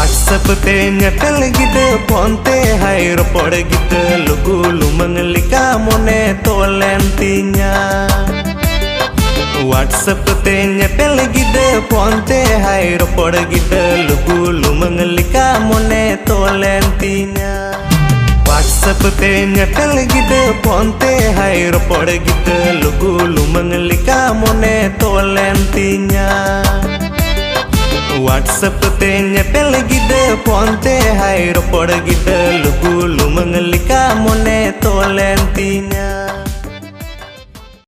WhatsApp te nyetel gide ponte hai ropor gide lugu lumang lika mone tolen tinya. WhatsApp te nyetel gide ponte hai ropor gide lugu lumang lika mone tolen tinya. WhatsApp te nyetel gide ponte hai ropor gide lugu lumang lika mone tolen tinya. WhatsApp te nyetel gide ponte hai ropor gide lugu lumang lika mone tolen tinya.